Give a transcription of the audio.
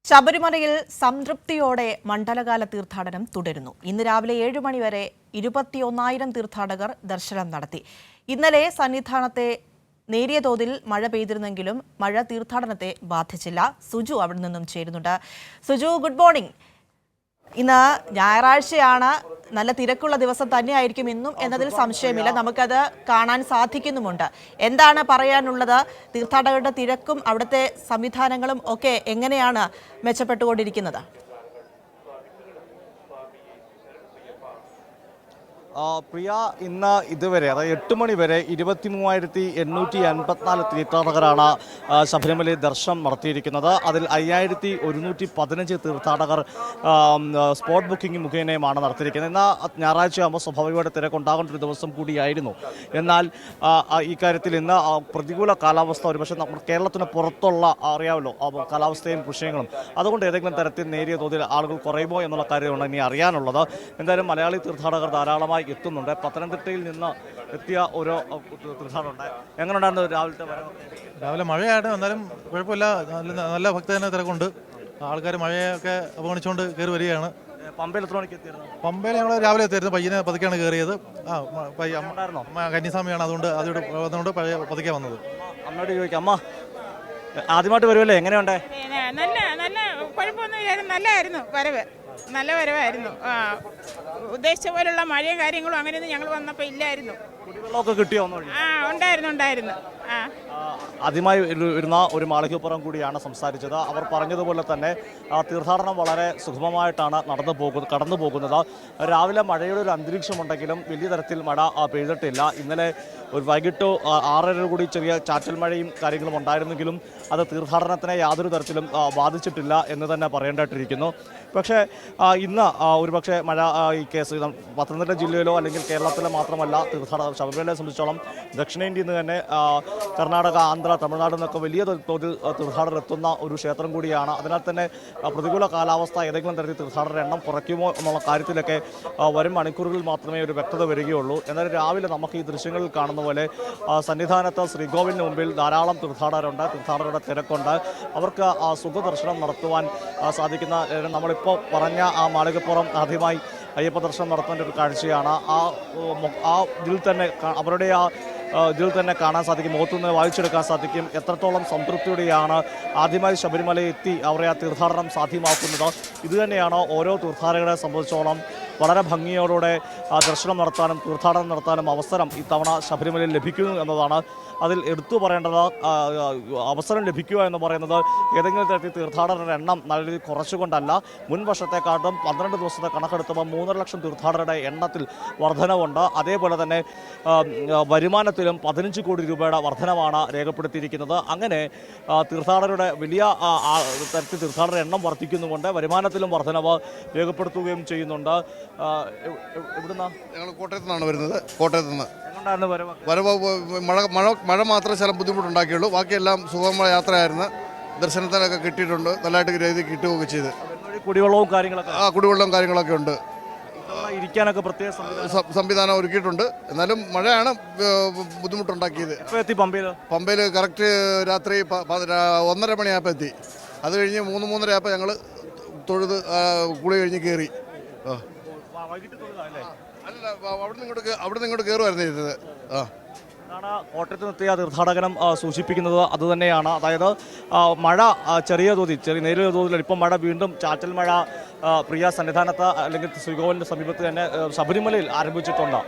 ശബരിമലയിൽ സംതൃപ്തിയോടെ മണ്ഡലകാല തീർത്ഥാടനം തുടരുന്നു. ഇന്ന് രാവിലെ 7 മണി വരെ 21,000 തീർത്ഥാടകർ ദർശനം നടത്തി. ഇന്നലെ സന്നിധാനത്തെ നേരിയ തോതിൽ മഴ പെയ്തിരുന്നെങ്കിലും മഴ തീർത്ഥാടനത്തെ ബാധിച്ചില്ല. സുജു അവിടെ നിന്നും ചേരുന്നുണ്ട്. Suju, good morning. ഇന്ന് ഞായറാഴ്ചയാണ്, നല്ല തിരക്കുള്ള ദിവസം തന്നെയായിരിക്കും ഇന്നും എന്നതിൽ സംശയമില്ല. നമുക്കത് കാണാൻ സാധിക്കുന്നുമുണ്ട്. എന്താണ് പറയാനുള്ളത്? തീർത്ഥാടകരുടെ തിരക്കും അവിടുത്തെ സംവിധാനങ്ങളും ഒക്കെ എങ്ങനെയാണ് മെച്ചപ്പെട്ടുകൊണ്ടിരിക്കുന്നത്? പ്രിയ, ഇന്ന് ഇതുവരെ അതായത് 8 മണി വരെ 23,854 തീർത്ഥാടകരാണ് ശബരിമലയിൽ ദർശനം നടത്തിയിരിക്കുന്നത്. അതിൽ 5,115 തീർത്ഥാടകർ സ്പോട്ട് ബുക്കിംഗ് മുഖേനയുമാണ് നടത്തിയിരിക്കുന്നത്. എന്നാൽ ഞായറാഴ്ചയാകുമ്പോൾ സ്വാഭാവികമായിട്ട് തിരക്കുണ്ടാകേണ്ട ഒരു ദിവസം കൂടിയായിരുന്നു. എന്നാൽ ഇക്കാര്യത്തിൽ ഇന്ന് പ്രതികൂല കാലാവസ്ഥ ഒരുപക്ഷെ നമ്മുടെ കേരളത്തിന് പുറത്തുള്ള അറിയാമല്ലോ കാലാവസ്ഥയും വിഷയങ്ങളും, അതുകൊണ്ട് ഏതെങ്കിലും തരത്തിൽ നേരിയ തോതിൽ ആളുകൾ കുറയുമോ എന്നുള്ള കാര്യമാണ് ഇനി അറിയാനുള്ളത്. എന്തായാലും മലയാളി തീർത്ഥാടകർ ധാരാളമായി എത്തുന്നുണ്ട്. പത്തനംതിട്ടയിൽ നിന്ന് എത്തിയ ഓരോ തീർത്ഥാടകരുണ്ട്. എങ്ങനെ ഉണ്ടായിരുന്നു രാവിലത്തെ വരവ്? രാവിലെ മഴയാണ്, എന്നാലും കുഴപ്പമില്ല. നല്ല ഭക്തജന തിരക്കുണ്ട്. ആൾക്കാർ മഴയൊക്കെ അവഗണിച്ചുകൊണ്ട് കയറി വരികയാണ്. പമ്പയിൽ എത്ര മണിക്ക് എത്തിയിരുന്നു? പമ്പയിൽ ഞങ്ങൾ രാവിലെ എത്തിയായിരുന്നു. പയ്യനെ പതുക്കെയാണ് കയറിയത്. കന്നിസ്വാമിയാണ്, അതുകൊണ്ട് അതുകൊണ്ട് പതുക്കെ വന്നത്. അമ്മയോട് ചോദിക്കാം. അമ്മ ആദ്യമായിട്ട് വരുമല്ലേ, എങ്ങനെയുണ്ടേ? നല്ല കുഴപ്പമൊന്നുമില്ലായിരുന്നു. നല്ലതായിരുന്നു വരവ്, നല്ല വരവായിരുന്നു. ഉദ്ദേശിച്ച പോലുള്ള മഴയും കാര്യങ്ങളും അങ്ങനെയൊന്നും ഞങ്ങൾ വന്നപ്പോൾ ഇല്ലായിരുന്നു. കുടിവെള്ളമൊക്കെ കിട്ടിയോ? ഉണ്ടായിരുന്നു. ആദ്യമായി ഇരുന്ന ഒരു മാളികപ്പുറം കൂടിയാണ് സംസാരിച്ചത്. അവർ പറഞ്ഞതുപോലെ തന്നെ തീർത്ഥാടനം വളരെ സുഗമമായിട്ടാണ് കടന്നു പോകുന്നത്. രാവിലെ മഴയുടെ ഒരു അന്തരീക്ഷമുണ്ടെങ്കിലും വലിയ തരത്തിൽ മഴ പെയ്തിട്ടില്ല. ഇന്നലെ ഒരു വൈകിട്ട് 6:30 കൂടി ചെറിയ ചാറ്റൽ മഴയും കാര്യങ്ങളും ഉണ്ടായിരുന്നെങ്കിലും അത് തീർത്ഥാടനത്തിനെ യാതൊരു തരത്തിലും ബാധിച്ചിട്ടില്ല എന്ന് തന്നെ പറയേണ്ടതായിട്ടിരിക്കുന്നു. പക്ഷേ ഇന്ന് ഒരുപക്ഷെ മഴ ഈ കേസ് പത്തനംതിട്ട ജില്ലയിലോ അല്ലെങ്കിൽ കേരളത്തിലെ മാത്രമല്ല, ശബരിമലയെ സംബന്ധിച്ചോളം ദക്ഷിണേന്ത്യയിൽ നിന്ന് തന്നെ കർണാടക, ആന്ധ്ര, തമിഴ്നാട് എന്നൊക്കെ വലിയ തോതിൽ തീർത്ഥാടകർ എത്തുന്ന ഒരു ക്ഷേത്രം കൂടിയാണ്. അതിനാൽ തന്നെ പ്രതികൂല കാലാവസ്ഥ ഏതെങ്കിലും തരത്തിൽ തീർത്ഥാടകരുടെ എണ്ണം കുറയ്ക്കുമോ എന്നുള്ള കാര്യത്തിലൊക്കെ വരും മണിക്കൂറുകളിൽ മാത്രമേ ഒരു വ്യക്തത വരികയുള്ളൂ. എന്നാൽ രാവിലെ നമുക്ക് ഈ ദൃശ്യങ്ങളിൽ കാണുന്ന പോലെ സന്നിധാനത്ത് ശ്രീകോവിലിന് മുമ്പിൽ ധാരാളം തീർത്ഥാടകരുണ്ട്. തീർത്ഥാടകരുടെ തിരക്കുണ്ട്. അവർക്ക് സുഖദർശനം നടത്തുവാൻ സാധിക്കുന്ന, നമ്മളിപ്പോൾ പറഞ്ഞ ആ മാളികപ്പുറം ആദ്യമായി അയ്യപ്പ ദർശനം നടത്തേണ്ട ഒരു കാഴ്ചയാണ്. ഇതിൽ തന്നെ അവരുടെ ഇതിൽ തന്നെ കാണാൻ സാധിക്കും, മുഖത്തുനിന്ന് വായിച്ചെടുക്കാൻ സാധിക്കും എത്രത്തോളം സംതൃപ്തിയോടെയാണ് ആദ്യമായി ശബരിമലയിൽ എത്തി അവരെ ആ തീർത്ഥാടനം സാധ്യമാക്കുന്നത്. ഇതുതന്നെയാണ് ഓരോ തീർത്ഥാടകരെ സംബന്ധിച്ചോളം വളരെ ഭംഗിയോടെ ദർശനം നടത്താനും തീർത്ഥാടനം നടത്താനും അവസരം ഇത്തവണ ശബരിമലയിൽ ലഭിക്കുന്നു എന്നതാണ്. അതിൽ എടുത്തു പറയേണ്ടത്, അവസരം ലഭിക്കുക എന്ന് പറയുന്നത് ഏതെങ്കിലും തരത്തിൽ തീർത്ഥാടകരുടെ എണ്ണം നല്ല രീതിയിൽ കുറച്ചുകൊണ്ടല്ല. മുൻ വർഷത്തെക്കാട്ടും 12 ദിവസത്തെ കണക്കെടുത്തപ്പോൾ 3.5 ലക്ഷം തീർത്ഥാടകരുടെ എണ്ണത്തിൽ വർധനവുണ്ട്. അതേപോലെ തന്നെ വരുമാനത്തിലും 15 കോടി രൂപയുടെ വർധനമാണ് രേഖപ്പെടുത്തിയിരിക്കുന്നത്. അങ്ങനെ തീർത്ഥാടകരുടെ വലിയ തരത്തിൽ തീർത്ഥാടകരുടെ എണ്ണം വർദ്ധിക്കുന്നുമുണ്ട്, വരുമാനത്തിലും വർധനവ് രേഖപ്പെടുത്തുകയും ചെയ്യുന്നുണ്ട്. എവിടുന്നാ? ഞങ്ങൾ കോട്ടയത്ത് നിന്നാണ് വരുന്നത്. കോട്ടയത്ത് നിന്ന് വരവ് മഴ മാത്രമേ ചില ബുദ്ധിമുട്ടുണ്ടാക്കിയുള്ളൂ. ബാക്കിയെല്ലാം സുഗമമായ യാത്രയായിരുന്നു. ദർശനത്തിനൊക്കെ കിട്ടിയിട്ടുണ്ട്, നല്ലതായിട്ട് രീതിയിൽ കിട്ടുകയൊക്കെ ചെയ്ത്. കുടിവെള്ളവും കാര്യങ്ങളൊക്കെ ഉണ്ട്. ഇരിക്കാനൊക്കെ പ്രത്യേക സംവിധാനം ഒരുക്കിയിട്ടുണ്ട്. എന്നാലും മഴയാണ് ബുദ്ധിമുട്ടുണ്ടാക്കിയത്. പമ്പയിൽ കറക്റ്റ് രാത്രി 1:30 മണിയായപ്പോൾ എത്തി. അത് കഴിഞ്ഞ് 3-3:30 ആയപ്പോൾ ഞങ്ങൾ തൊഴുത് കുളി കഴിഞ്ഞ് കയറി. അല്ല, അവിടെ നിന്ന് ഇങ്ങോട്ട് കയറുമായിരുന്നു ചെയ്തത്. കോട്ടയത്ത് നിന്നെത്തിയ തീർത്ഥാടകനും സൂചിപ്പിക്കുന്നത് അതുതന്നെയാണ്. അതായത് മഴ നേരിയ തോതിൽ ഇപ്പം മഴ വീണ്ടും ചാറ്റൽ മഴ പ്രിയ സന്നിധാനത്ത് അല്ലെങ്കിൽ ശ്രീകോവിലിൻ്റെ സമീപത്ത് തന്നെ ശബരിമലയിൽ ആരംഭിച്ചിട്ടുണ്ട്.